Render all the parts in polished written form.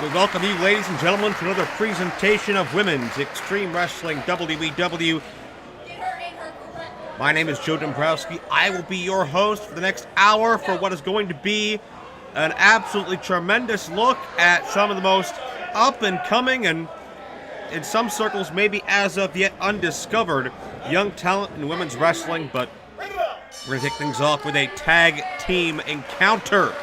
We welcome you, ladies and gentlemen, to another presentation of Women's Extreme Wrestling WEW. My name is Joe Dombrowski. I will be your host for the next hour for what is going to be an absolutely tremendous look at some of the most up-and-coming and, in some circles, maybe as of yet undiscovered young talent in women's wrestling. But we're going to kick things off with a tag team encounter.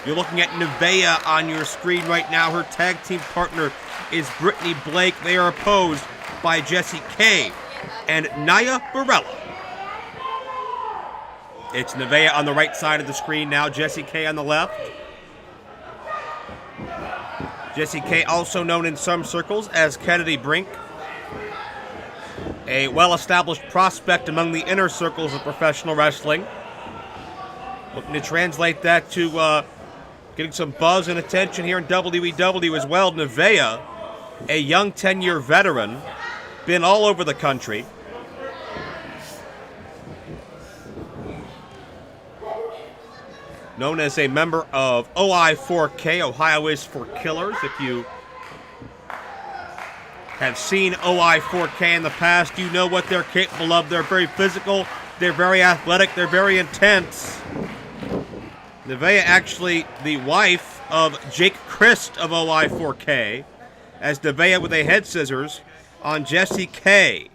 You're looking at Navaeh on your screen right now. Her tag team partner is Brittany Blake. They are opposed by Jessie Kaye and Naya Barella. It's Navaeh on the right side of the screen now, Jessie Kaye on the left. Jessie Kaye, also known in some circles as Kennedy Brink, a well-established prospect among the inner circles of professional wrestling. Looking to translate that to getting some buzz and attention here in WEW as well. Navaeh, a young 10-year veteran, been all over the country. Known as a member of OI4K, Ohio is for Killers. If you have seen OI4K in the past, you know what they're capable of. They're very physical, they're very athletic, they're very intense. Navaeh actually the wife of Jake Christ of OI4K, as Navaeh with a head scissors on Jessie Kaye.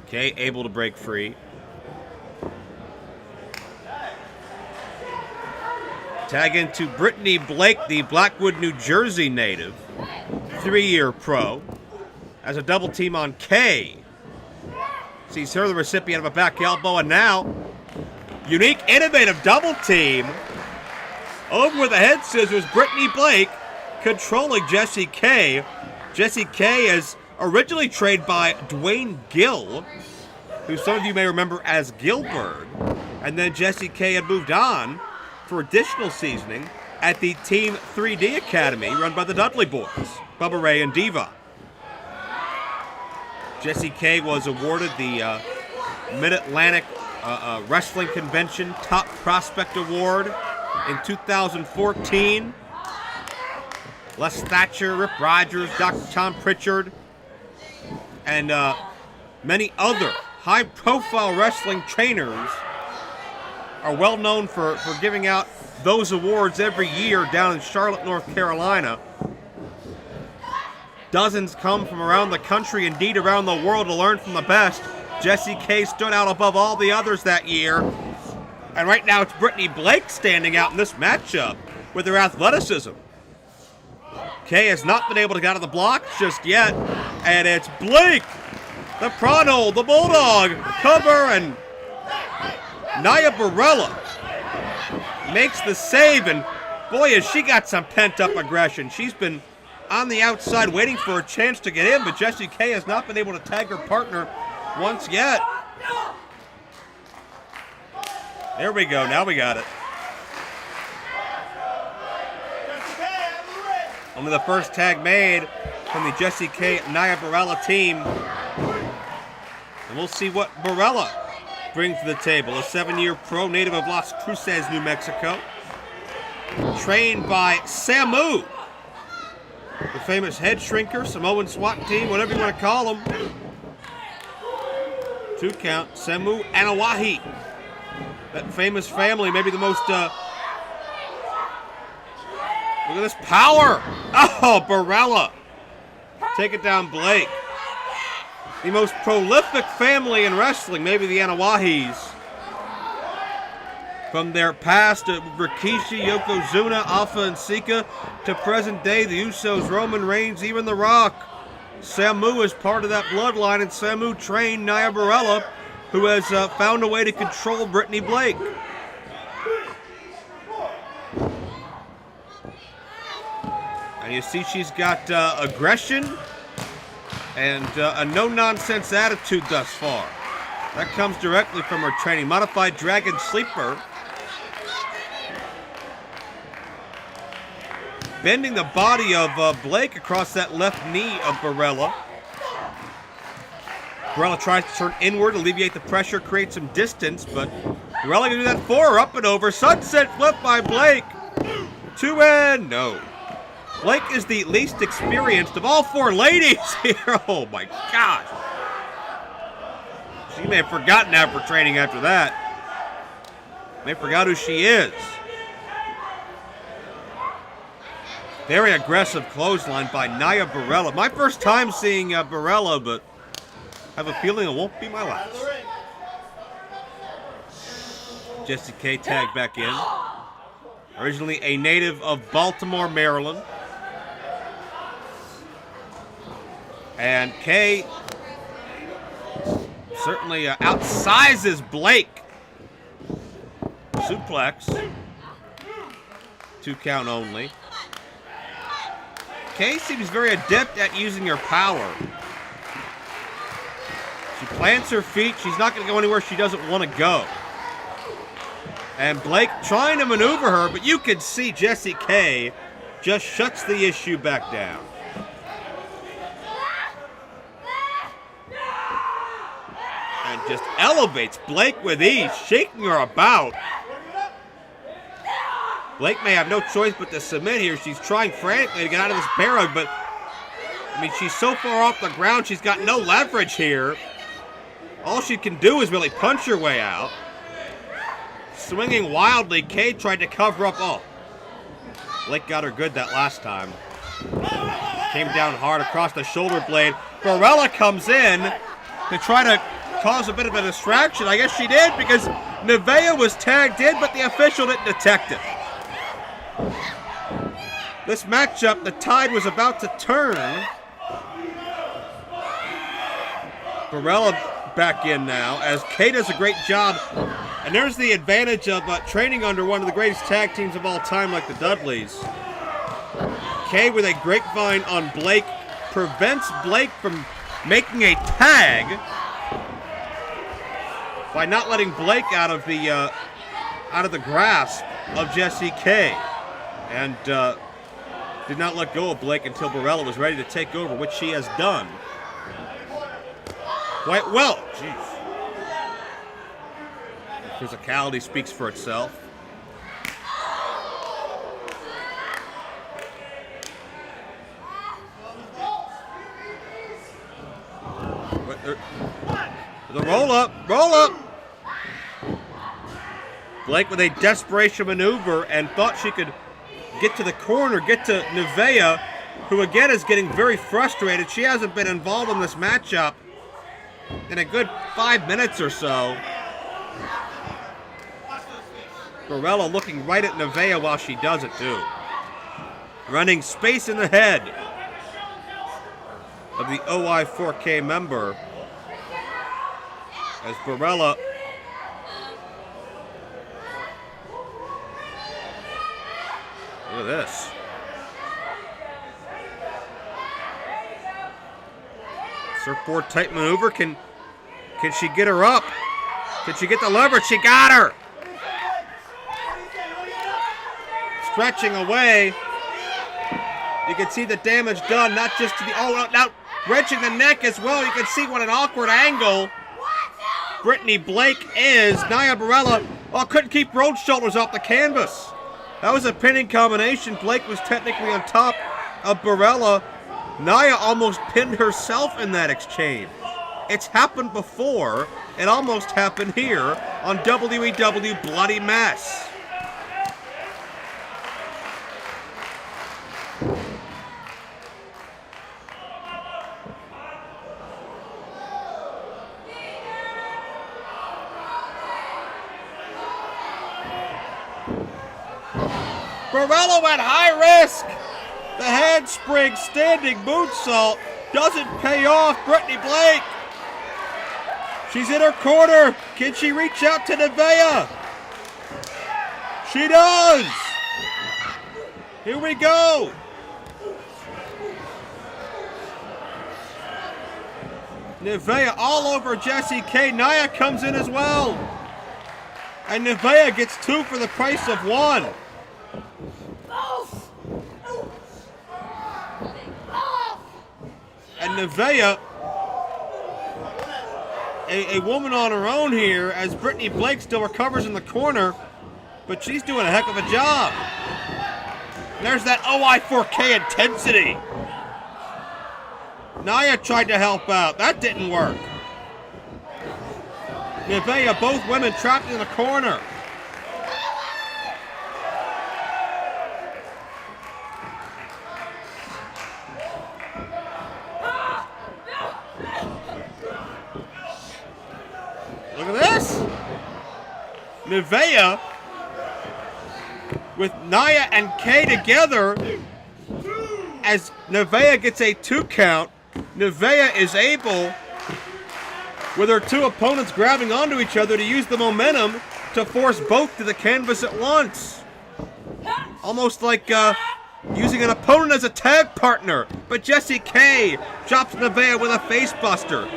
Kaye able to break free. Tag into Brittany Blake, the Blackwood, New Jersey native, 3-year pro, as a double team on Kaye. Sees her the recipient of a back elbow, and now, unique, innovative double team. Over with the head scissors, Brittany Blake controlling Jessie Kaye. Jessie Kaye is originally trained by Dwayne Gill, who some of you may remember as Gilbert, and then Jessie Kaye had moved on for additional seasoning at the Team 3D Academy run by the Dudley Boys, Bubba Ray and Diva. Jessie Kaye was awarded the Mid-Atlantic Wrestling Convention Top Prospect Award in 2014. Les Thatcher, Rip Rogers, Dr. Tom Pritchard, and many other high-profile wrestling trainers are well known for giving out those awards every year down in Charlotte, North Carolina. Dozens come from around the country, indeed around the world, to learn from the best. Jessie Kaye stood out above all the others that year. And right now it's Brittany Blake standing out in this matchup with her athleticism. Kaye has not been able to get out of the blocks just yet. And it's Blake, the Prano, the Bulldog, cover, and Naya Barella makes the save, and boy, has she got some pent-up aggression. She's been on the outside waiting for a chance to get in, but Jessie Kaye has not been able to tag her partner once yet. There we go, now we got it. Only the first tag made from the Jessie Kaye Naya Barella team. And we'll see what Barella brings to the table. A 7-year pro, native of Las Cruces, New Mexico. Trained by Samu, the famous head shrinker, Samoan SWAT team, whatever you want to call them. 2 count, Samu Anawahi. That famous family, maybe the most, look at this power. Oh, Barella. Take it down, Blake. The most prolific family in wrestling, maybe the Anawahis. From their past, Rikishi, Yokozuna, Alpha, and Sika, to present day, the Usos, Roman Reigns, even The Rock. Samu is part of that bloodline, and Samu trained Naya Barella, who has found a way to control Brittany Blake. And you see she's got aggression and a no-nonsense attitude thus far. That comes directly from her training. Modified Dragon Sleeper. Bending the body of Blake across that left knee of Barella. Barella tries to turn inward, alleviate the pressure, create some distance, but Barella can do that for her, up and over. Sunset flip by Blake. 2 and no. Blake is the least experienced of all 4 ladies here. Oh my gosh. She may have forgotten after training after that. May have forgot who she is. Very aggressive clothesline by Naya Barella. My first time seeing Barella, but I have a feeling it won't be my last. Jessie Kaye tagged back in. Originally a native of Baltimore, Maryland. And Kaye certainly outsizes Blake. Suplex. 2 count only. Kaye seems very adept at using her power. She plants her feet. She's not going to go anywhere she doesn't want to go. And Blake trying to maneuver her, but you can see Jessie Kaye just shuts the issue back down. And just elevates Blake with ease, shaking her about. Blake may have no choice but to submit here. She's trying frantically to get out of this bear hug, but I mean, she's so far off the ground, she's got no leverage here. All she can do is really punch her way out. Swinging wildly, Kaye tried to cover up. Oh, Blake got her good that last time. Came down hard across the shoulder blade. Barella comes in to try to cause a bit of a distraction. I guess she did, because Navaeh was tagged in, but the official didn't detect it. This matchup, the tide was about to turn. Barella back in now, as Kaye does a great job. And there's the advantage of training under one of the greatest tag teams of all time, like the Dudleys. Kaye with a grapevine on Blake prevents Blake from making a tag by not letting Blake out of the grasp of Jessie Kaye, and did not let go of Blake until Barella was ready to take over, which she has done quite well. Jeez. Physicality speaks for itself. The roll up. Blake with a desperation maneuver and thought she could get to the corner, get to Navaeh, who again is getting very frustrated. She hasn't been involved in this matchup in a good 5 minutes or so. Barella looking right at Navaeh while she does it too. Running space in the head of the OI4K member as Barella look at this. Surfboard type maneuver. Can she get her up? Can she get the leverage? She got her. Stretching away. You can see the damage done, not just to the, now wrenching the neck as well. You can see what an awkward angle Brittany Blake is. Naya Barella, couldn't keep road shoulders off the canvas. That was a pinning combination. Blake was technically on top of Barella. Naya almost pinned herself in that exchange. It's happened before. It almost happened here on WEW Bloody Mess. Barella at high risk. The handspring standing moonsault doesn't pay off. Brittany Blake. She's in her corner. Can she reach out to Navaeh? She does. Here we go. Navaeh all over Jessie Kaye. Naya comes in as well. And Navaeh gets 2 for the price of 1. And Navaeh, a woman on her own here, as Brittany Blake still recovers in the corner, but she's doing a heck of a job. There's that OI4K intensity. Naya tried to help out. That didn't work. Navaeh, both women trapped in the corner. Look at this. Navaeh with Naya and Kaye together. As Navaeh gets a 2 count, Navaeh is able, with her 2 opponents grabbing onto each other, to use the momentum to force both to the canvas at once. Almost like using an opponent as a tag partner. But Jessie Kaye drops Navaeh with a facebuster.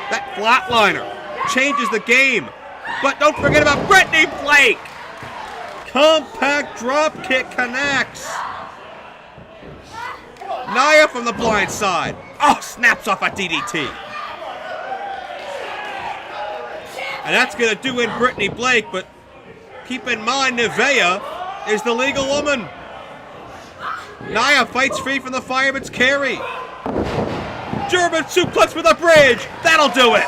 That flatliner changes the game. But don't forget about Brittany Blake. Compact drop kick connects. Naya from the blind side. Oh, snaps off a DDT. And that's going to do in Brittany Blake, but keep in mind Navaeh is the legal woman. Naya fights free from the fireman's carry. German suplex with a bridge. That'll do it.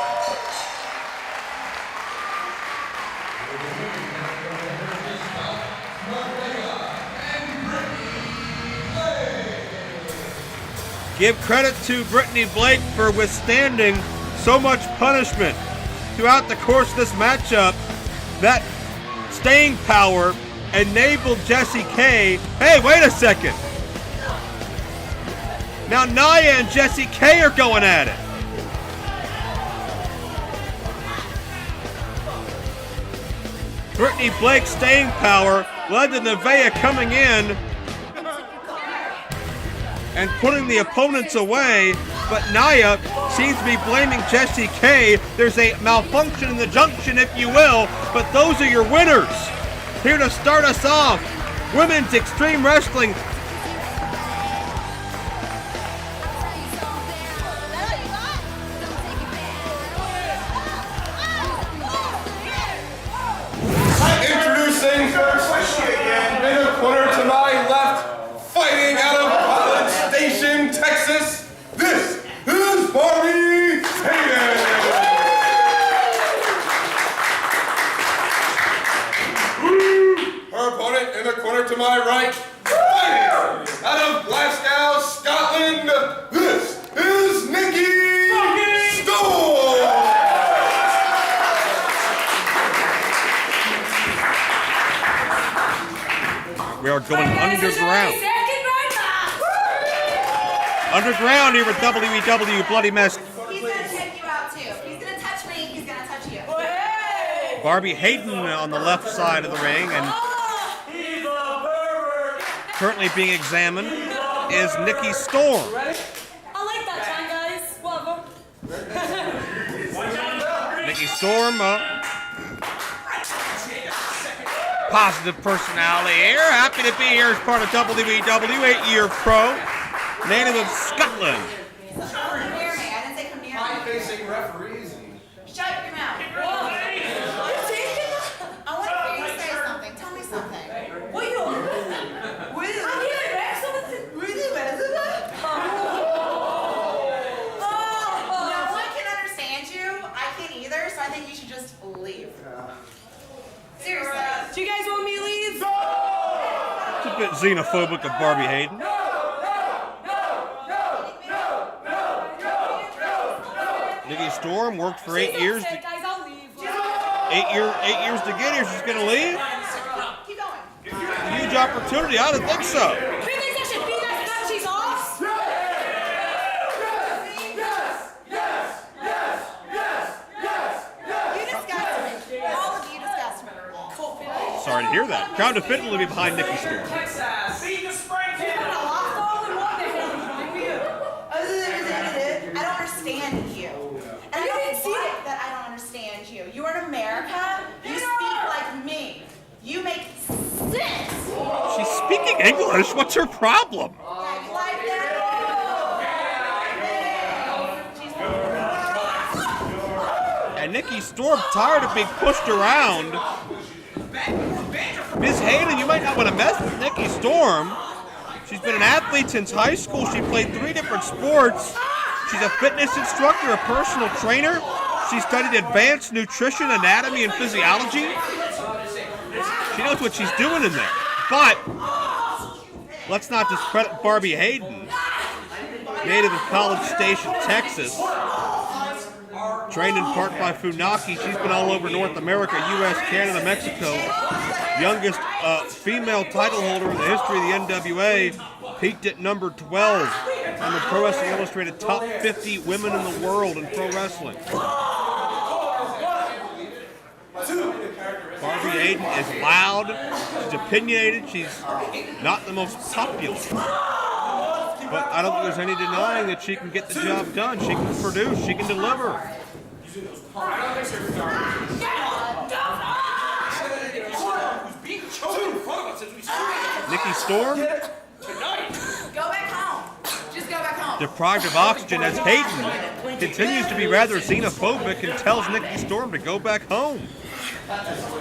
Give credit to Brittany Blake for withstanding so much punishment throughout the course of this matchup. That staying power enabled Jessie Kaye. Hey, wait a second. Now Naya and Jessie Kaye are going at it. Brittany Blake's staying power led to Navaeh coming in and putting the opponents away, but Naya seems to be blaming Jessie Kaye. There's a malfunction in the junction, if you will, but those are your winners. Here to start us off, Women's Extreme Wrestling. Introducing first, in the corner to my left, fighting out of College Station, Texas, this is Barbie Hayden. Her opponent in the corner to my right, fighting out of Glasgow, Scotland, this is Nikki Storm. We are going underground. Underground here with WEW Bloody Mess. He's gonna check you out too. He's gonna touch me, he's gonna touch you. Barbie Hayden on the left side of the ring, and currently being examined is Nikki Storm. I like that time, guys. Love him. Nikki Storm, positive personality here. Happy to be here as part of WEW, 8-year pro, native of Scotland. Come near me. I didn't say come near me. High-facing referees. Shut your mouth. I want to hear you say something. Tell me something. What are you doing? I'm here to ask something. No one can understand you. I can't either, so I think you should just leave. Seriously. Do you guys want me to leave? It's a bit xenophobic of Barbie Hayden. Nikki Storm worked for 8 years. Guys, I'll leave. 8 years to get here. She's gonna leave. Keep going. Huge opportunity. I don't think so. Who thinks I should beat that cut she's off? You disgust me. All of you disgust me. Sorry to hear that. Crowd definitively be behind Nikki Storm. I don't understand you. And I don't like that I don't understand you. You are in America. You speak like me. You make sense. She's speaking English. What's her problem? Yeah, you like that? And Nikki Storm, tired of being pushed around, Ms. Hayden, you might not want to mess with Nikki Storm. She's been an athlete since high school. She played 3 different sports. She's a fitness instructor, a personal trainer. She studied advanced nutrition, anatomy, and physiology. She knows what she's doing in there. But let's not discredit Barbie Hayden, native of College Station, Texas. Trained in part by Funaki, she's been all over North America, U.S., Canada, Mexico. Youngest female title holder in the history of the NWA, peaked at number 12 on the Pro Wrestling Illustrated Top 50 Women in the World in pro wrestling. Barbie Hayden is loud, she's opinionated, she's not the most popular. But I don't think there's any denying that she can get the job done. She can produce, she can deliver. Nikki Storm? Go back home. Just go back home. Deprived of oxygen as Hayden continues to be rather xenophobic and tells Nikki Storm to go back home.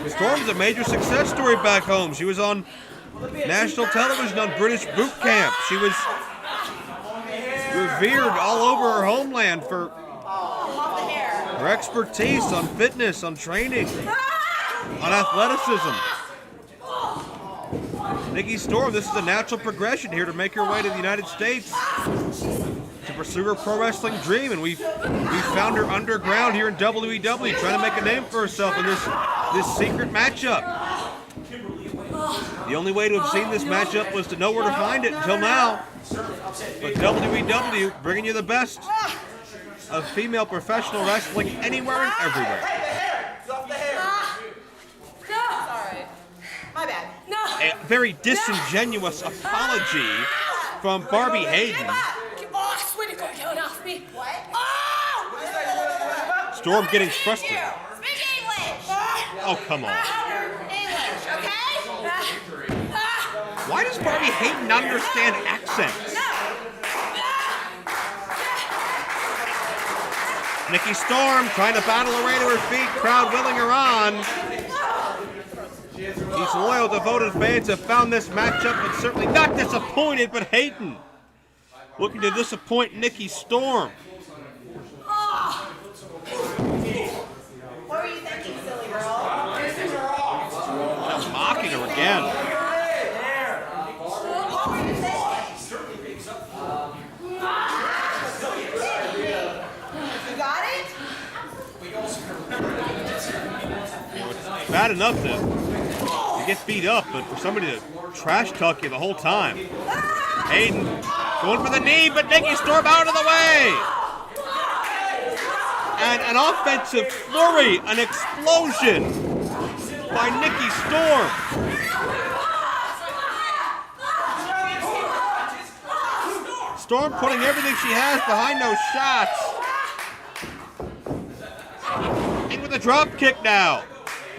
Storm is a major success story back home. She was on national television on British Boot Camp. She was revered all over her homeland for her expertise on fitness, on training, on athleticism. Nikki Storm, this is a natural progression here to make her way to the United States to pursue her pro wrestling dream, and we found her underground here in WWE, trying to make a name for herself in this secret matchup. The only way to have seen this matchup was to know where to find it until now. But WWE bringing you the best of female professional wrestling anywhere and everywhere. Sorry. My bad. A very disingenuous apology from Barbie Hayden. Oh, I swear to God, get off me. What? Oh! Storm getting frustrated. Speak English. Oh, come on. English, okay? Why does Barbie Hayden not understand accents? Nikki Storm trying to battle her way to her feet, crowd willing her on. These loyal, devoted fans have found this matchup and certainly not disappointed, but Hayden looking to disappoint Nikki Storm. What were you thinking, silly girl? Just mocking her again. What were you thinking? You got it? Bad enough to get beat up, but for somebody to trash talk you the whole time. Hayden going for the knee, but Nikki Storm out of the way. And an offensive flurry, an explosion by Nikki Storm. Storm putting everything she has behind those shots. In with a drop kick now.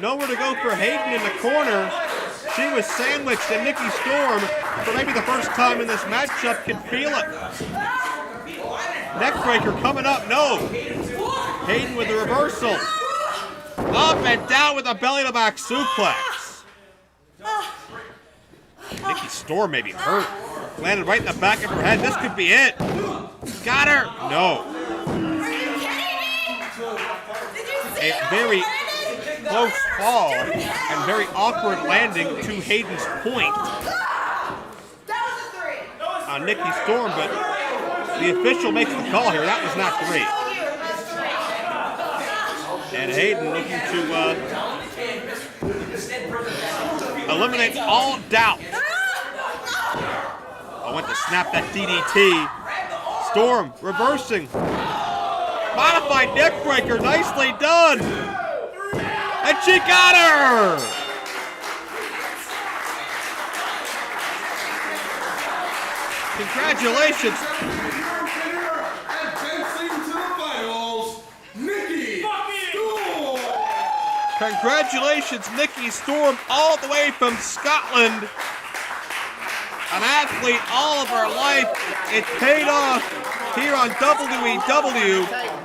Nowhere to go for Hayden in the corner. She was sandwiched, and Nikki Storm, for maybe the first time in this matchup, can feel it. Neckbreaker coming up, no. Hayden with the reversal. Up and down with a belly-to-back suplex. Nikki Storm may be hurt. Landed right in the back of her head. This could be it. Got her. No. Are you kidding me? Did you see A very close fall and very awkward landing to Hayden's point That was a 3. on Nikki Storm, but the official makes the call here. That was not 3. And Hayden looking to eliminate all doubt. I went to snap that DDT. Storm reversing. Modified neckbreaker, nicely done. And she got her! Congratulations. Advancing to the finals, Nikki Storm. Congratulations, Nikki Storm, all the way from Scotland. An athlete all of her life. It paid off here on WWE.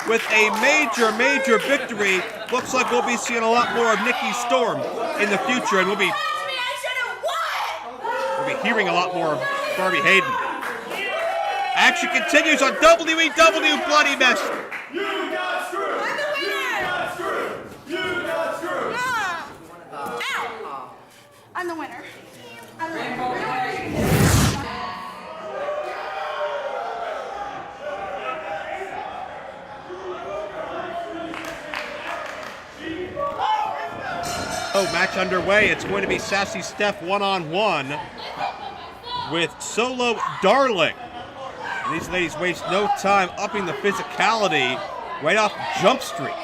with a major victory. Looks like we'll be seeing a lot more of Nikki Storm in the future, and we'll be hearing a lot more of Barbie Hayden. Action continues on WEW Bloody Mess. You got screwed! I'm the winner! You got screwed! You got screwed! Ow! I'm the winner. I'm the winner. Oh, match underway. It's going to be Sassy Steph one-on-one with Solo Darling. And these ladies waste no time upping the physicality right off Jump Street.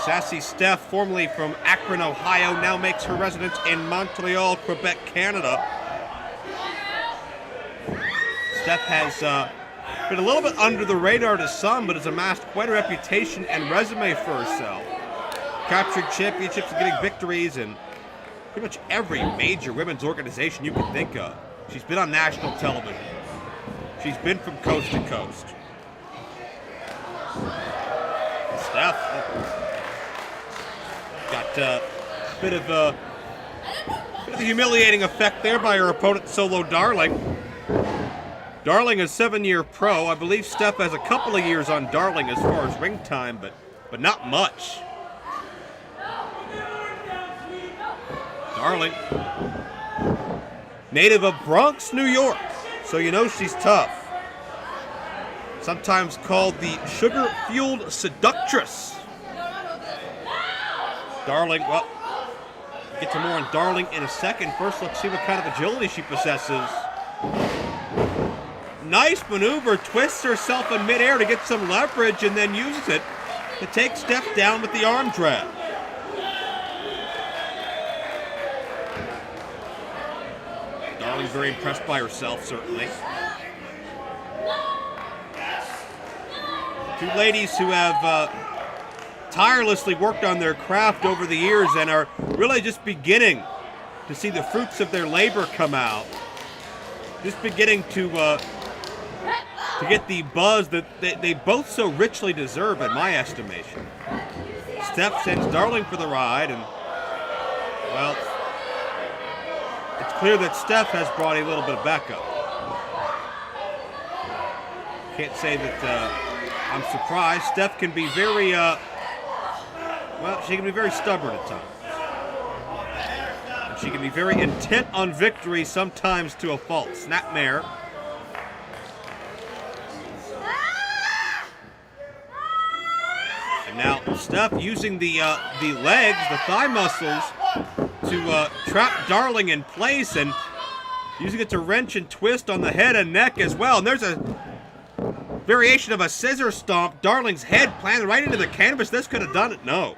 Sassy Steph, formerly from Akron, Ohio, now makes her residence in Montreal, Quebec, Canada. Steph has been a little bit under the radar to some, but has amassed quite a reputation and resume for herself. Captured championships and getting victories in pretty much every major women's organization you can think of. She's been on national television. She's been from coast to coast. Steph got a bit of a humiliating effect there by her opponent, Solo Darling. Darling is a 7-year pro. I believe Steph has a couple of years on Darling as far as ring time, but not much. Darling, native of Bronx, New York, so you know she's tough. Sometimes called the sugar-fueled seductress. Darling, well, we'll get to more on Darling in a second. First, let's see what kind of agility she possesses. Nice maneuver, twists herself in midair to get some leverage and then uses it to take Steph down with the arm drag. Darling's very impressed by herself, certainly. Two ladies who have tirelessly worked on their craft over the years and are really just beginning to see the fruits of their labor come out. Just beginning to get the buzz that they both so richly deserve, in my estimation. Steph sends Darling for the ride, and, well, it's clear that Steph has brought a little bit of backup. Can't say that I'm surprised. Steph can be very, well, she can be very stubborn at times. And she can be very intent on victory, sometimes to a fault. Snapmare. And now Steph using the legs, the thigh muscles, to trap Darling in place and using it to wrench and twist on the head and neck as well. And there's a variation of a scissor stomp. Darling's head planted right into the canvas. This could have done it. No.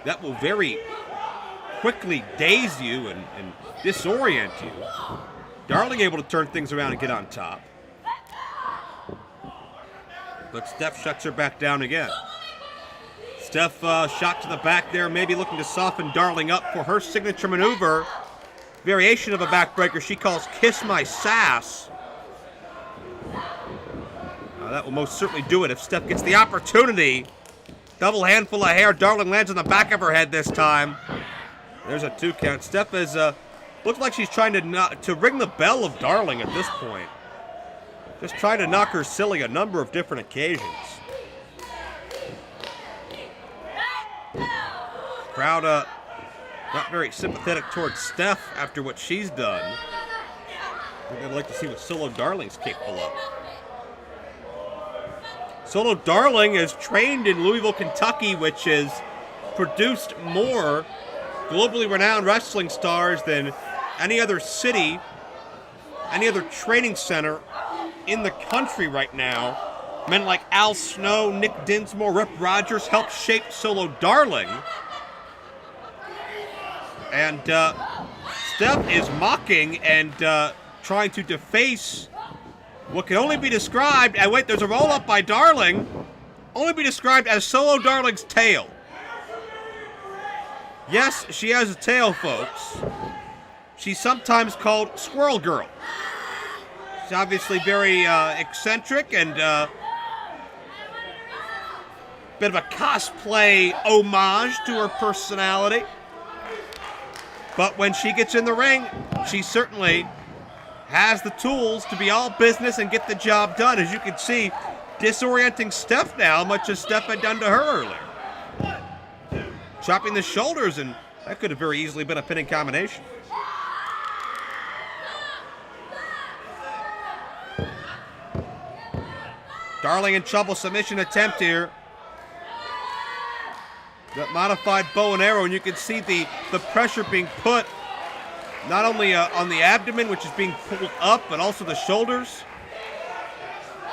That will very quickly daze you and disorient you. Darling able to turn things around and get on top. But Steph shuts her back down again. Steph shot to the back there, maybe looking to soften Darling up for her signature maneuver. Variation of a backbreaker she calls Kiss My Sass. That will most certainly do it if Steph gets the opportunity. Double handful of hair. Darling lands on the back of her head this time. There's a 2 count. Steph is, looks like she's trying to ring the bell of Darling at this point. Just trying to knock her silly a number of different occasions. Crowd not very sympathetic towards Steph after what she's done. We're gonna like to see what Solo Darling's capable of. Solo Darling is trained in Louisville, Kentucky, which has produced more globally renowned wrestling stars than any other city, any other training center in the country right now. Men like Al Snow, Nick Dinsmore, Rip Rogers helped shape Solo Darling. And Steph is mocking and trying to deface what can only be described, and wait, there's a roll-up by Darling, only be described as Solo Darling's tail. Yes, she has a tail, folks. She's sometimes called Squirrel Girl. She's obviously very eccentric and bit of a cosplay homage to her personality. But when she gets in the ring, she certainly has the tools to be all business and get the job done. As you can see, disorienting Steph now, much as Steph had done to her earlier. Chopping the shoulders, and that could have very easily been a pinning combination. Darling in trouble, submission attempt here. That modified bow and arrow, and you can see the pressure being put not only on the abdomen, which is being pulled up, but also the shoulders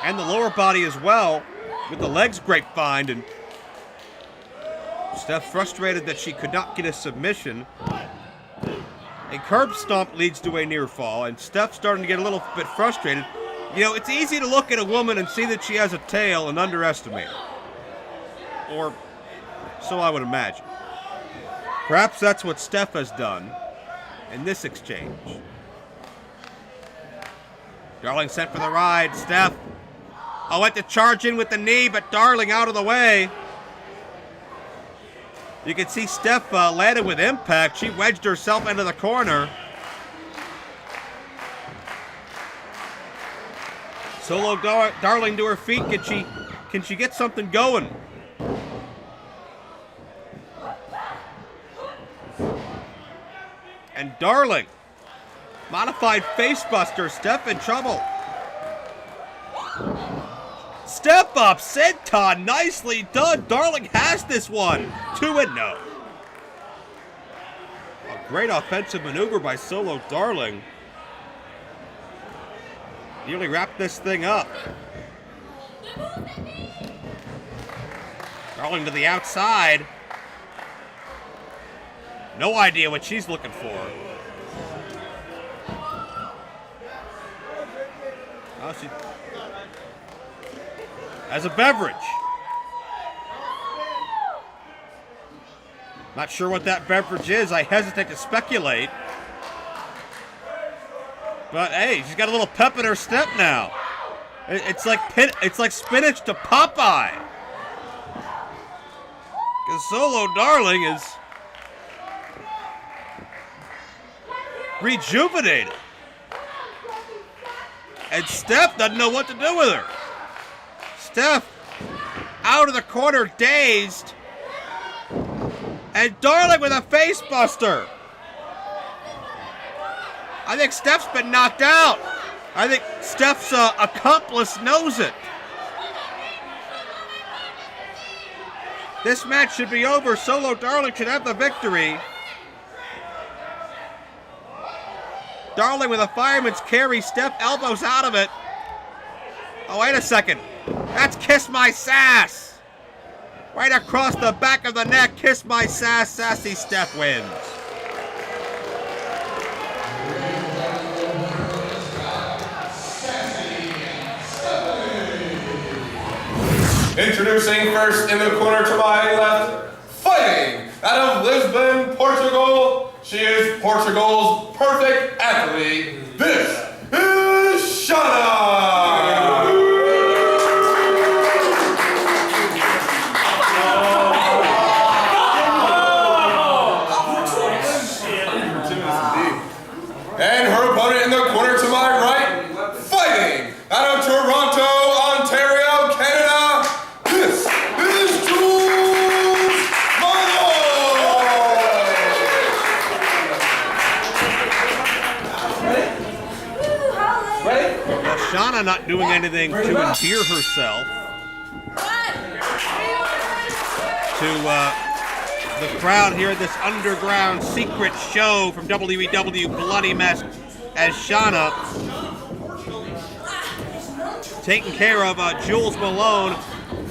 and the lower body as well, with the legs grapevine. And Steph frustrated that she could not get a submission. A curb stomp leads to a near fall, and Steph's starting to get a little bit frustrated. You know, it's easy to look at a woman and see that she has a tail and underestimate her. Or so I would imagine. Perhaps that's what Steph has done in this exchange. Darling sent for the ride. Steph went to charge in with the knee, but Darling out of the way. You can see Steph landed with impact. She wedged herself into the corner. Solo Darling to her feet. Can she get something going? And Darling, modified facebuster. Steph in trouble. Step up, senton, nicely done. Darling has this one. 2-0. A great offensive maneuver by Solo Darling. Nearly wrapped this thing up. Darling to the outside. No idea what she's looking for. Oh, she has a beverage. Not sure what that beverage is. I hesitate to speculate. But hey, she's got a little pep in her step now. It's like spinach to Popeye. Because Solo Darling is rejuvenated. And Steph doesn't know what to do with her. Steph out of the corner, dazed. And Darling with a face buster. I think Steph's been knocked out. I think Steph's accomplice knows it. This match should be over. Solo Darling should have the victory. Darling with a fireman's carry. Steph elbows out of it. Oh, wait a second. That's Kiss My Sass. Right across the back of the neck. Kiss My Sass. Sassy Steph wins. Introducing first in the corner to my left, fighting out of Lisbon, Portugal. She is Portugal's perfect athlete. This is Shanna. And her opponent in the corner to my right, fighting out of Toronto, Ontario, Canada. This is Jules Malone. Ready? Well, Shanna not doing anything to endear herself to the crowd here at this underground secret show from WEW Bloody Mess, as Shanna taking care of Jules Malone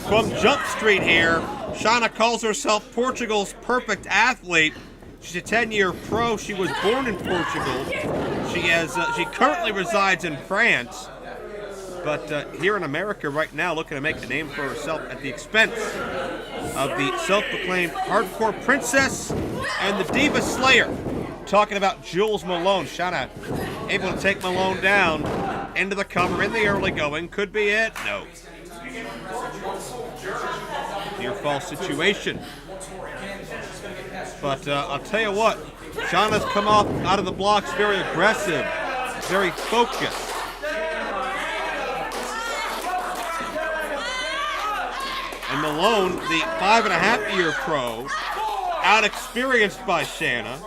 from Jump Street here. Shanna calls herself Portugal's perfect athlete. She's a 10-year pro. She was born in Portugal. She currently resides in France, but here in America right now looking to make a name for herself at the expense of the self-proclaimed hardcore princess and the diva slayer. Talking about Jules Malone. Shanna able to take Malone down into the cover in the early going. Could be it. No. Near fall situation. But I'll tell you what, Shanna's come off out of the blocks very aggressive, very focused. And Malone, the 5.5-year pro, out-experienced by Shanna,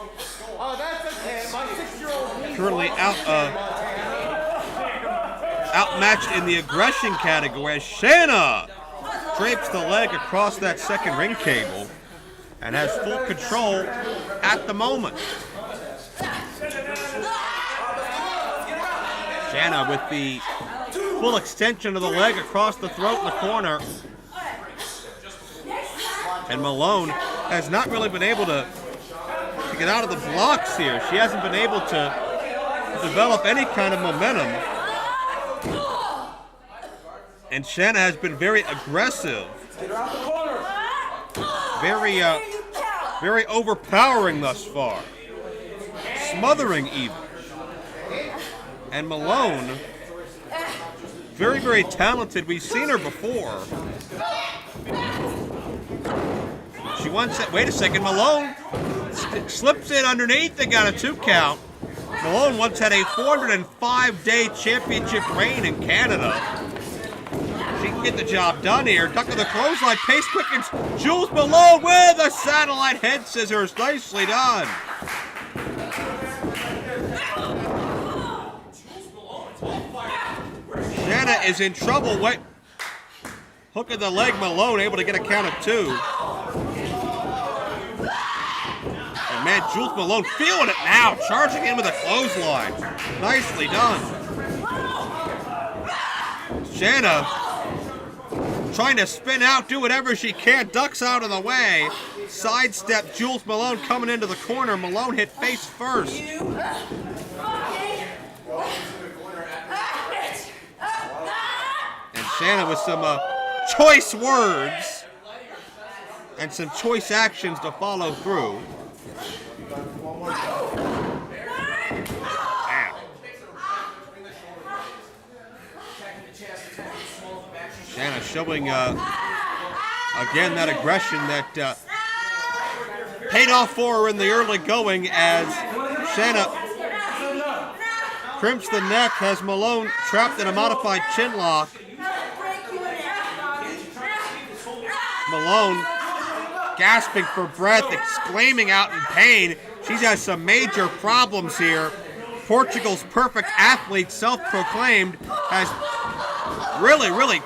currently outmatched in the aggression category as Shanna drapes the leg across that second ring cable and has full control at the moment. Shanna with the full extension of the leg across the throat in the corner. And Malone has not really been able to get out of the blocks here. She hasn't been able to develop any kind of momentum. And Shanna has been very aggressive. Very overpowering thus far. Smothering even. And Malone, very, very talented. We've seen her before. She wants that. Wait a second. Malone slips in underneath and got a 2 count. Malone once had a 405-day championship reign in Canada. She can get the job done here. Duck of the clothesline. Pace quickens. Jules Malone with a satellite head scissors. Nicely done. Shanna is in trouble. Wait. Hook of the leg. Malone able to get a count of 2. And man, Jules Malone feeling it now. Charging in with a clothesline. Nicely done. Shanna trying to spin out, do whatever she can, ducks out of the way, sidestep Jules Malone coming into the corner. Malone hit face first. And Shanna with some choice words and some choice actions to follow through. Shanna showing, again, that aggression that paid off for her in the early going as Shanna crimps the neck, has Malone trapped in a modified chin lock. Malone gasping for breath, exclaiming out in pain. She has some major problems here. Portugal's perfect athlete, self-proclaimed, has really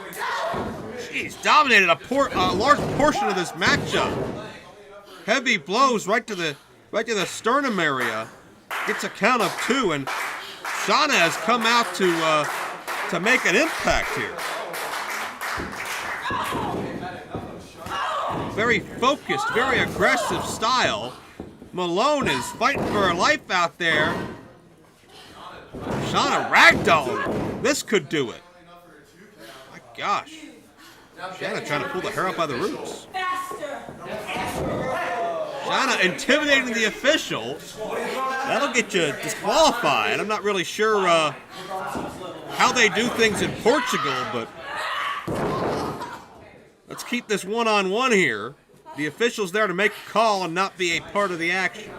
He's dominated a large portion of this matchup. Heavy blows right to the sternum area. Gets a count of 2, and Shanna has come out to make an impact here. Very focused, very aggressive style. Malone is fighting for her life out there. Shanna ragdolling. This could do it. My gosh. Shanna trying to pull the hair up by the roots. Shanna intimidating the official. That'll get you disqualified. I'm not really sure how they do things in Portugal, but let's keep this one-on-one here. The official's there to make a call and not be a part of the action.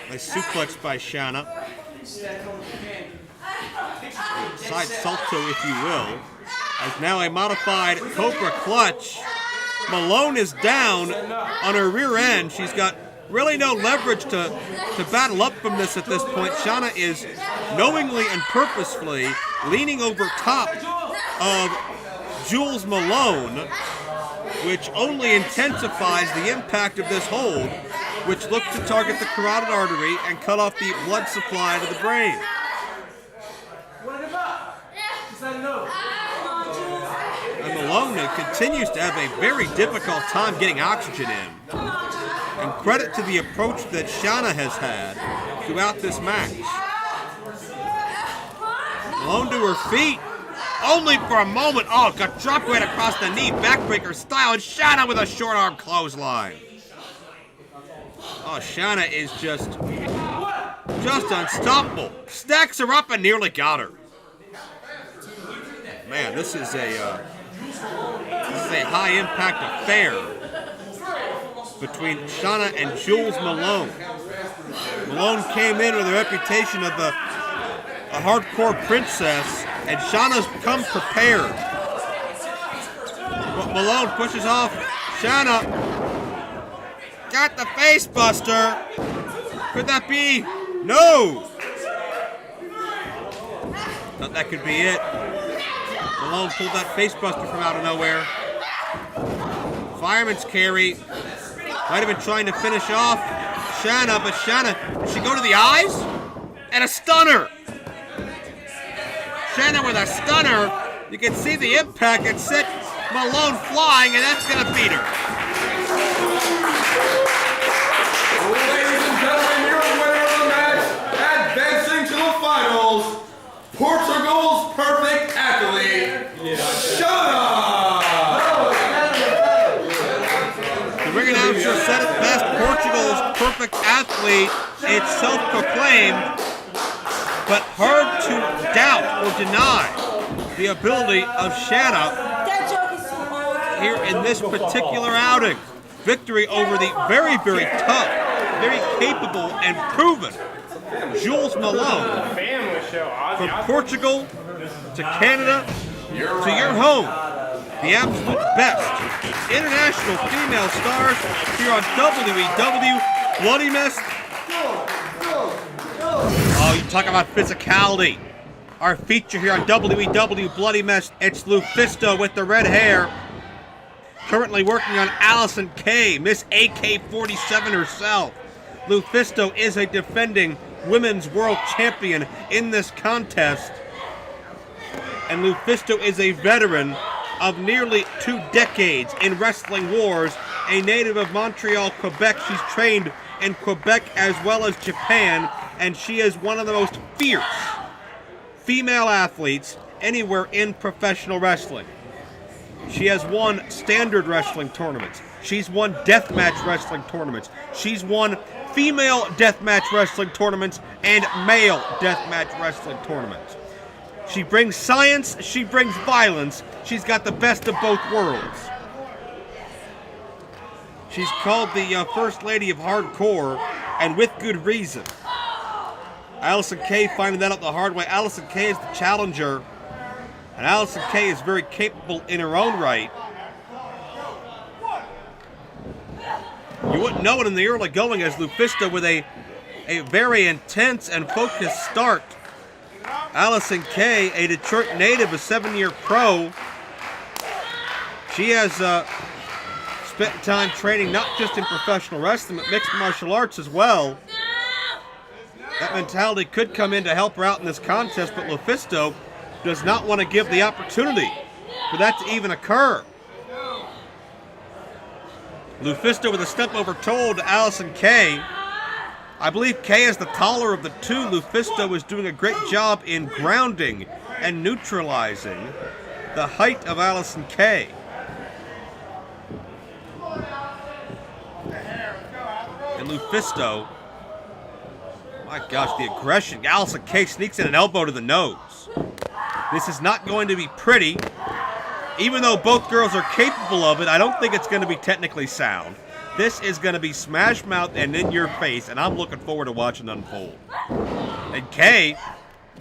Nice suplex by Shanna. Side salto, if you will. As now a modified Cobra clutch. Malone is down on her rear end. She's got really no leverage to battle up from this at this point. Shanna is knowingly and purposefully leaning over top of Jules Malone, which only intensifies the impact of this hold, which looks to target the carotid artery and cut off the blood supply to the brain. And Malone continues to have a very difficult time getting oxygen in. And credit to the approach that Shanna has had throughout this match. Malone to her feet, only for a moment. Oh, got dropped right across the knee, backbreaker style, and Shanna with a short arm clothesline. Oh, Shanna is just Just unstoppable. Stacks her up and nearly got her. Man, this is a high-impact affair between Shanna and Jules Malone. Malone came in with a reputation of a hardcore princess, and Shanna's come prepared. But Malone pushes off Shanna. Got the face buster. Could that be? No! Thought that could be it. Malone pulled that face buster from out of nowhere. Fireman's carry. Might have been trying to finish off Shanna, but Shanna, did she go to the eyes? And a stunner! Shanna with a stunner. You can see the impact. It sent Malone flying, and that's going to beat her. Ladies and gentlemen, your winner of the match, advancing to the finals, Portugal's perfect athlete, Shanna! The ring announcer said it best, Portugal's perfect athlete. It's self-proclaimed, but hard to doubt or deny the ability of Shanna here in this particular outing. Victory over the very, very tough, very capable and proven Jules Malone. From Portugal to Canada to your home. The absolute best international female stars here on WEW. Bloody Mess. Oh, you talk about physicality. Our feature here on WEW Bloody Mess. It's LuFisto with the red hair. Currently working on Allysin Kaye, Miss AK-47 herself. LuFisto is a defending women's world champion in this contest. And LuFisto is a veteran of nearly 2 decades in wrestling wars, a native of Montreal, Quebec. She's trained in Quebec as well as Japan, and she is one of the most fierce female athletes anywhere in professional wrestling. She has won standard wrestling tournaments. She's won deathmatch wrestling tournaments. She's won female deathmatch wrestling tournaments and male deathmatch wrestling tournaments. She brings science, she brings violence. She's got the best of both worlds. She's called the First Lady of Hardcore, and with good reason. Allysin Kaye finding that out the hard way. Allysin Kaye is the challenger, and Allysin Kaye is very capable in her own right. You wouldn't know it in the early going as LuFisto with a very intense and focused start. Allysin Kaye, a Detroit native, a 7-year pro. She has spent time training not just in professional wrestling, but mixed martial arts as well. That mentality could come in to help her out in this contest, but LuFisto does not want to give the opportunity for that to even occur. LuFisto with a step over toe to Allysin Kaye. I believe Kaye is the taller of the two. LuFisto is doing a great job in grounding and neutralizing the height of Allysin Kaye. And LuFisto, my gosh, the aggression. Allysin Kaye sneaks in an elbow to the nose. This is not going to be pretty. Even though both girls are capable of it, I don't think it's going to be technically sound. This is going to be smash mouth and in your face, and I'm looking forward to watching it unfold. And Kaye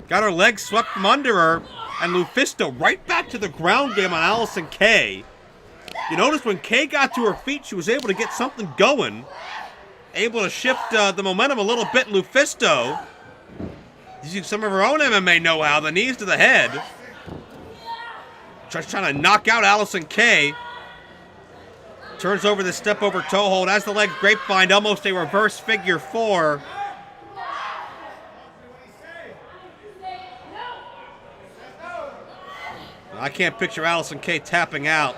got her legs swept from under her, and LuFisto right back to the ground game on Allysin Kaye. You notice when Kaye got to her feet, she was able to get something going, able to shift the momentum a little bit. LuFisto, using some of her own MMA know-how, the knees to the head. Just trying to knock out Allysin Kaye. Turns over the step over toe hold. As the leg grapevine, almost a reverse figure 4. I can't picture Allysin Kaye tapping out,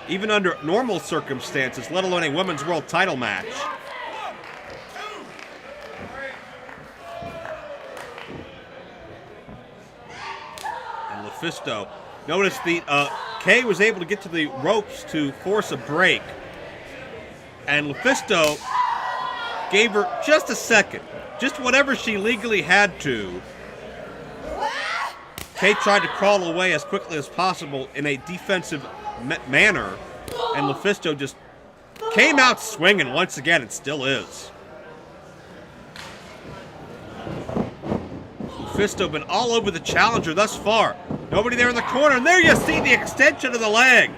even under normal circumstances, let alone a women's world title match. And LuFisto, notice the Kaye was able to get to the ropes to force a break. And LuFisto gave her just a second, just whatever she legally had to. Kaye tried to crawl away as quickly as possible in a defensive manner, and LuFisto just came out swinging once again, and still is. LuFisto been all over the challenger thus far. Nobody there in the corner, and there you see the extension of the leg.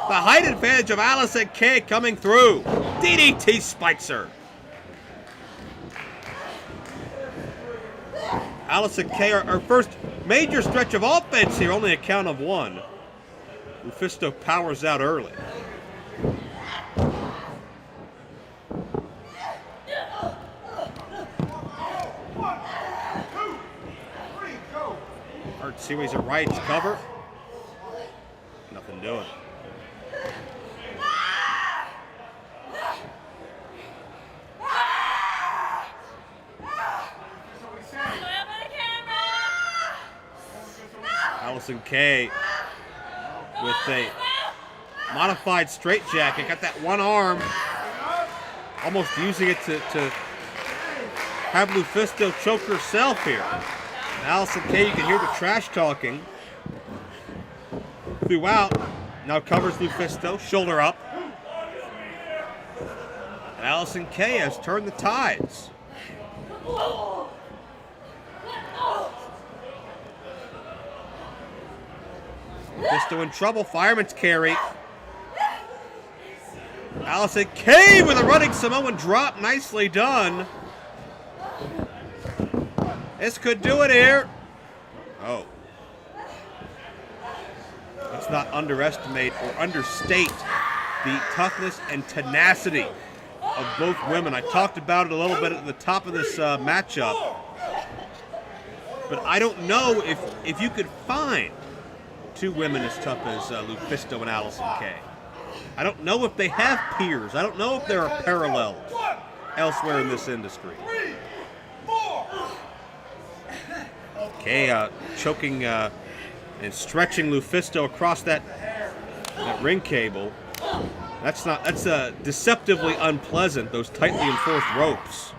The height advantage of Allysin Kaye coming through. DDT spikes her. Allysin Kaye, our first major stretch of offense here, only a count of one. LuFisto powers out early. Hard series of rights cover. Nothing doing. Allysin Kaye with a modified straitjacket. Got that one arm, almost using it to have LuFisto choke herself here. Allysin Kaye, you can hear the trash talking throughout. Now covers LuFisto, shoulder up. Allysin Kaye has turned the tides. LuFisto in trouble, fireman's carry. Allysin Kaye with a running Samoan drop, nicely done. This could do it here. Oh. Let's not underestimate or understate the toughness and tenacity of both women. I talked about it a little bit at the top of this matchup. But I don't know if you could find two women as tough as LuFisto and Allysin Kaye. I don't know if they have peers. I don't know if there are parallels elsewhere in this industry. Kaye choking and stretching LuFisto across that ring cable. That's deceptively unpleasant, those tightly enforced ropes.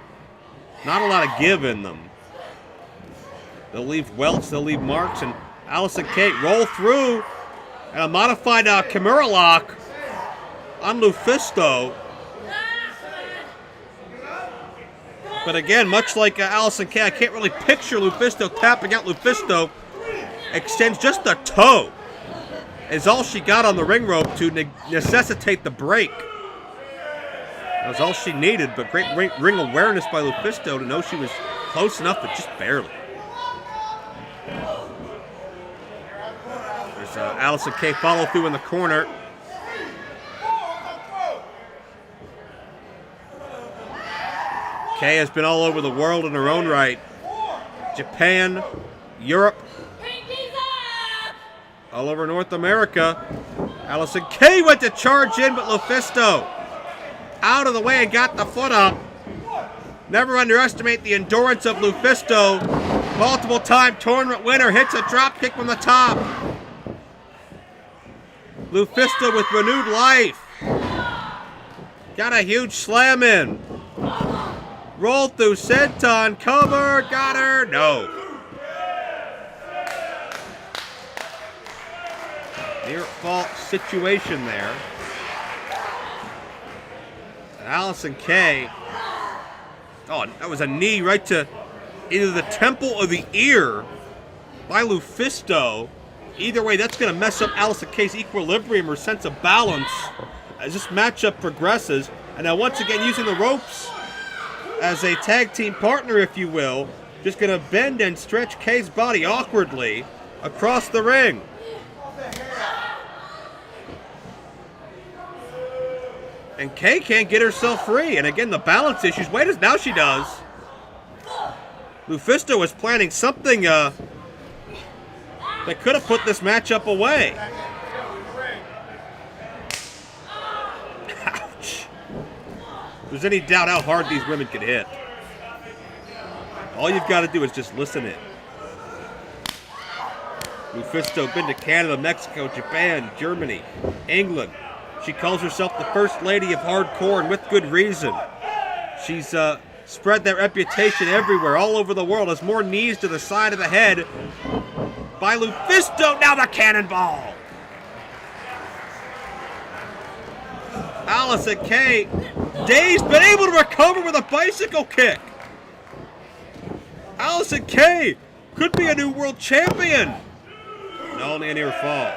Not a lot of give in them. They'll leave welts, they'll leave marks, and Allysin Kaye roll through, and a modified Kimura lock on LuFisto. But again, much like Allysin Kaye, I can't really picture LuFisto tapping out. LuFisto extends just a toe. Is all she got on the ring rope to necessitate the break. That was all she needed, but great ring awareness by LuFisto to know she was close enough, but just barely. There's Allysin Kaye follow through in the corner. Kaye has been all over the world in her own right. Japan, Europe, all over North America. Allysin Kaye went to charge in, but LuFisto out of the way and got the foot up. Never underestimate the endurance of LuFisto. Multiple-time tournament winner, hits a drop kick from the top. LuFisto with renewed life. Got a huge slam in. Rolled through senton, cover, got her, no. Near fault situation there. And Allysin Kaye, oh, that was a knee right to either the temple or the ear by LuFisto. Either way, that's going to mess up Allysin Kaye's equilibrium or sense of balance as this matchup progresses. And now once again using the ropes as a tag team partner, if you will, just going to bend and stretch Kaye's body awkwardly across the ring. And Kaye can't get herself free. And again, the balance issues. Wait, now she does. LuFisto was planning something that could have put this matchup away. Ouch. If there's any doubt how hard these women can hit, all you've got to do is just listen in. LuFisto been to Canada, Mexico, Japan, Germany, England. She calls herself the first lady of hardcore, and with good reason. She's spread that reputation everywhere, all over the world, as more knees to the side of the head by LuFisto. Now the cannonball. Allysin Kaye, dazed, but able to recover with a bicycle kick. Allysin Kaye could be a new world champion. No, only a near fall.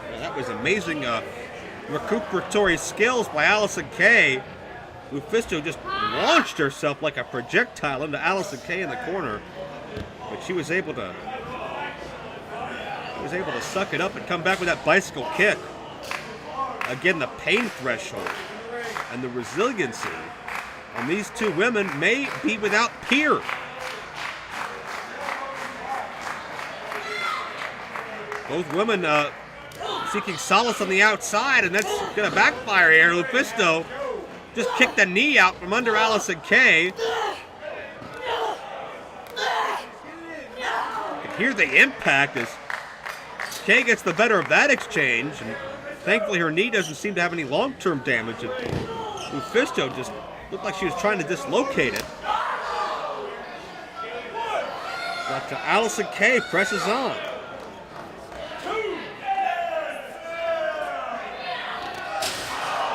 Well, that was amazing recuperatory skills by Allysin Kaye. LuFisto just launched herself like a projectile into Allysin Kaye in the corner, but she was able to suck it up and come back with that bicycle kick. Again, the pain threshold and the resiliency on these two women may be without peer. Both women seeking solace on the outside, and that's going to backfire here. LuFisto just kicked the knee out from under Allysin Kaye. You can hear the impact as Kaye gets the better of that exchange, and thankfully her knee doesn't seem to have any long-term damage. And LuFisto just looked like she was trying to dislocate it. But Allysin Kaye presses on.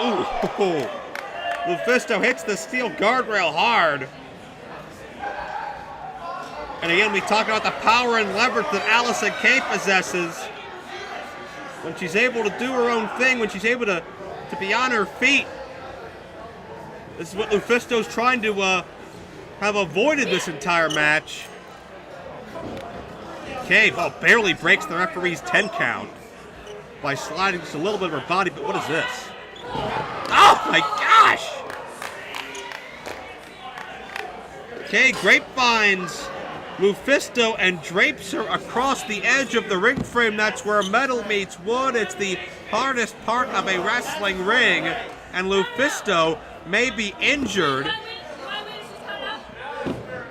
Ooh, LuFisto hits the steel guardrail hard. And again, we talk about the power and leverage that Allysin Kaye possesses. When she's able to do her own thing, when she's able to be on her feet. This is what LuFisto's trying to have avoided this entire match. Kaye, barely breaks the referee's 10 count by sliding just a little bit of her body, but what is this? Oh my gosh! Kaye grapevines LuFisto and drapes her across the edge of the ring frame. That's where metal meets wood. It's the hardest part of a wrestling ring, and LuFisto may be injured.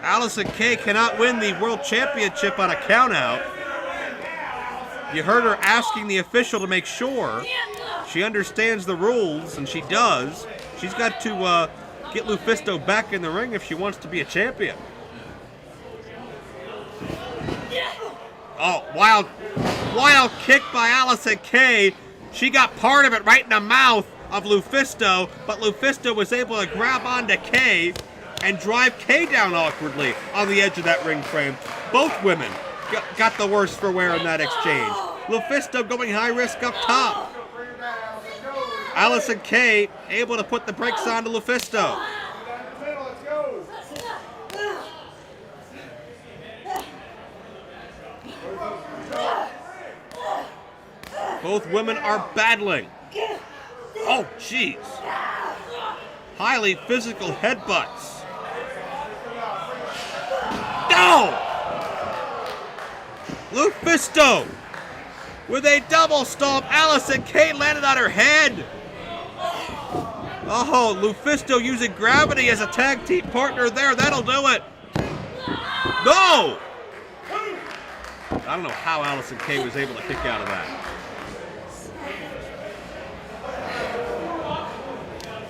Allysin Kaye cannot win the World Championship on a countout. You heard her asking the official to make sure she understands the rules, and she does. She's got to get LuFisto back in the ring if she wants to be a champion. Oh, wild kick by Allysin Kaye. She got part of it right in the mouth of LuFisto, but LuFisto was able to grab onto Kaye and drive Kaye down awkwardly on the edge of that ring frame. Both women got the worse for wear in that exchange. LuFisto going high risk up top. Allysin Kaye able to put the brakes on to LuFisto. Both women are battling. Oh, jeez. Highly physical headbutts. No! LuFisto with a double stomp. Allysin Kaye landed on her head. Oh, LuFisto using gravity as a tag team partner there. That'll do it. No! I don't know how Allysin Kaye was able to kick out of that.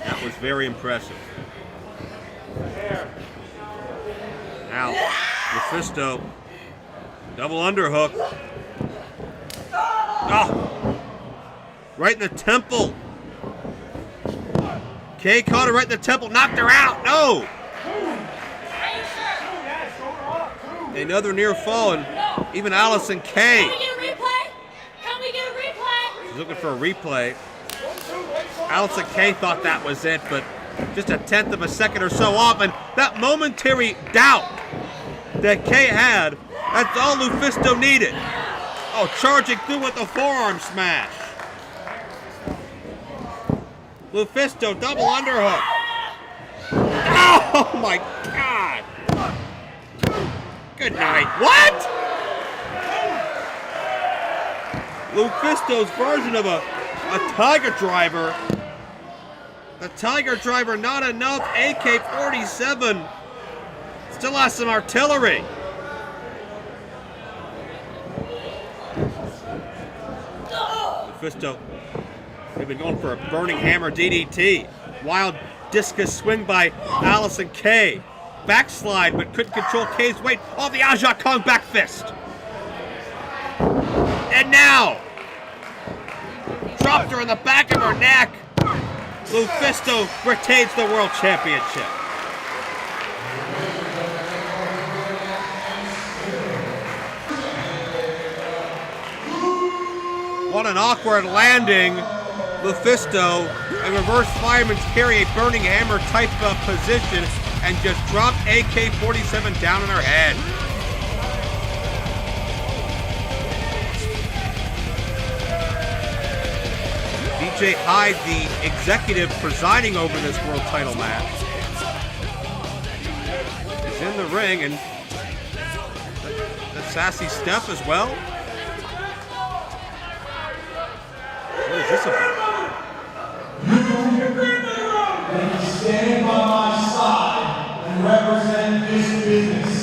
That was very impressive. Now, LuFisto, double underhook. Oh, right in the temple. Kaye caught her right in the temple, knocked her out. No! Another near fall, and even Allysin Kaye. Can we get a replay? Can we get a replay? She's looking for a replay. Allysin Kaye thought that was it, but just a tenth of a second or so off, and that momentary doubt that Kaye had, that's all LuFisto needed. Oh, charging through with the forearm smash. LuFisto double underhook. Oh my God. Good night. What? LuFisto's version of a Tiger Driver. The Tiger Driver, not enough. AK-47 still has some artillery. LuFisto They've been going for a burning hammer DDT. Wild discus swing by Allysin Kaye. Backslide, but couldn't control Kaye's weight. Oh, the Aja Kong back fist. And now, dropped her in the back of her neck. LuFisto retains the World Championship. What an awkward landing. LuFisto, a reverse fireman's carry, a burning hammer type of position, and just dropped AK-47 down on her head. DJ Hyde, the executive presiding over this world title match, is in the ring, and the sassy Steph as well. What is this about? Stand by my side and represent this business.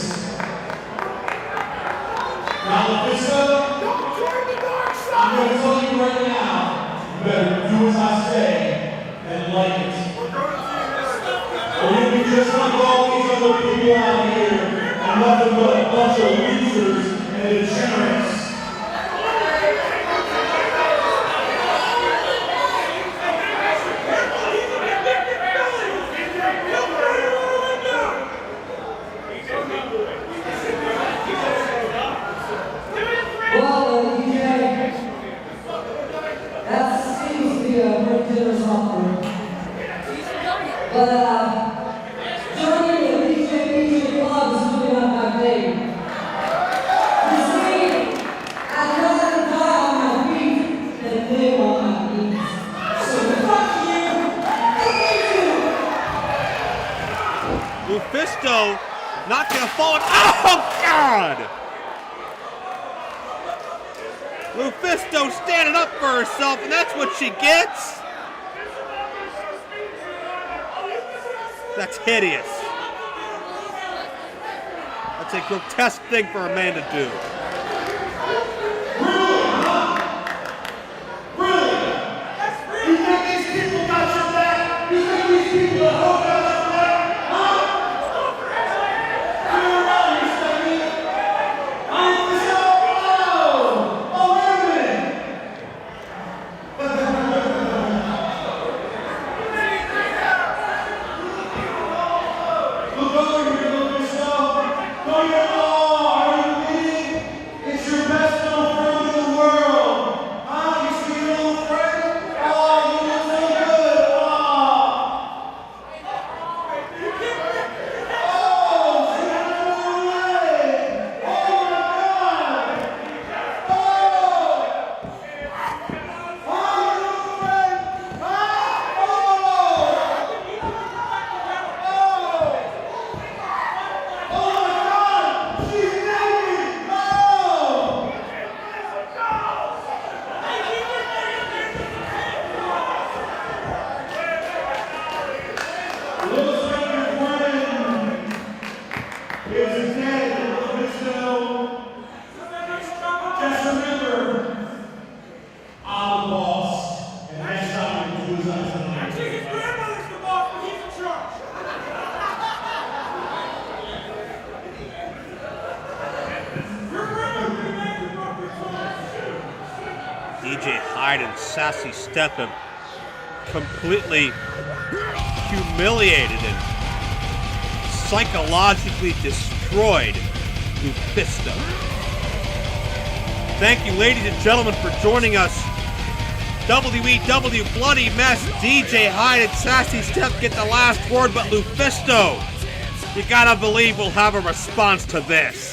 Now, LuFisto, I'm going to tell you right now, you better do as I say and like it. Or you'll be just like all these other people out here and nothing but a bunch of losers and degenerates. LuFisto not gonna fall. Oh God! LuFisto standing up for herself, and that's what she gets. That's hideous. That's a grotesque thing for a man to do. You think these people got your back? You think these people at home got your back? Huh? Turn around, you stupid. I'm LuFisto. Oh, wait a minute. Look over here, LuFisto. No, you're all. Are you kidding? It's your best known friend in the world. Huh? You see your little friend? Oh, you look so good. Oh, she got a new leg. Oh, my God. Oh, your little friend. Huh? Oh, my God. She's naked. Oh. Looks like your friend is dead, LuFisto. Just remember, I'm the boss, and next time you do as I tell you. Actually, his grandmother's the boss, but he's in charge. Your grandmother can make the proper choice. DJ Hyde and Sassy Steph have completely humiliated and psychologically destroyed LuFisto. Thank you, ladies and gentlemen, for joining us. WEW Bloody Mess, DJ Hyde and Sassy Steph get the last word, but LuFisto, you gotta believe we'll have a response to this.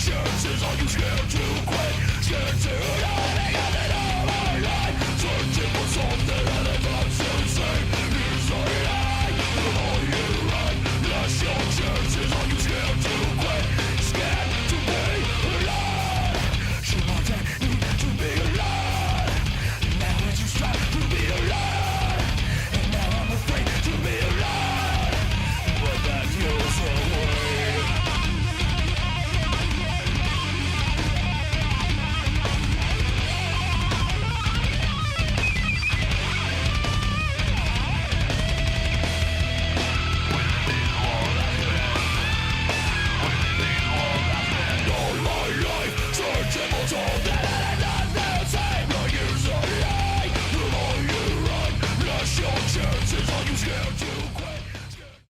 Chances, are you scared to